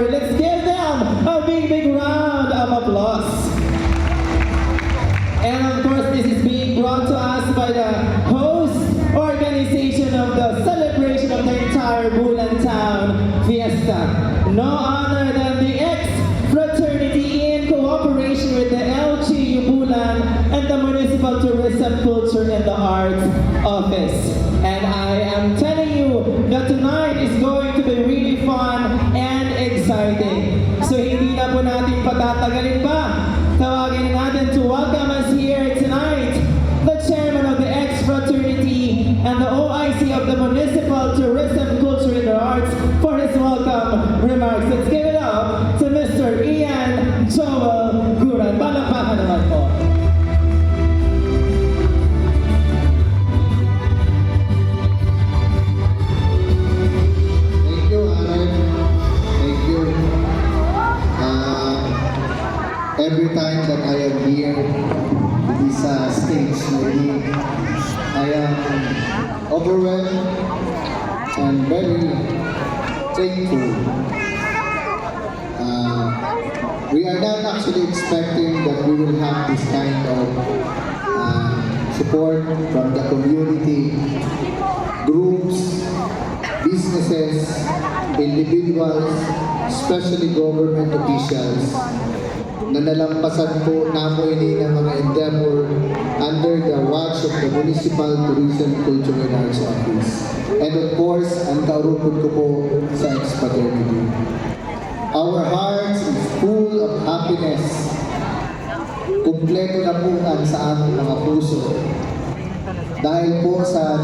story. Let's give them a big round of applause. And of course, this is being brought to us by the host organization of the celebration of the entire Bulan Town Fiesta. No other than the X-Fraternity in cooperation with the LGU Bulan and the Municipal Tourism, Culture and the Arts Office. And I am telling you that tonight is going to be really fun and exciting. So hindi na po natin patatagalin pa. Tawagin na natin to welcome us here tonight, the chairman of the X-Fraternity and the OIC of the Municipal Tourism, Culture and the Arts for his welcome remarks. Let's give it up to Mr. Ian Joel Guran. Palakpakan naman po. Every time that I am here in this stage, I am overwhelmed and very thankful. We are not actually expecting that we will have this kind of support from the community, groups, businesses, individuals, especially government officials, na nalampasan po namin ng mga endeavor under the watch of the Municipal Tourism, Culture and Arts Office. And of course, ang kaurupod ko po sa X-Fraternity. Our hearts is full of happiness. Kumpleto na po ang sa aming mga puso. Dahil po sa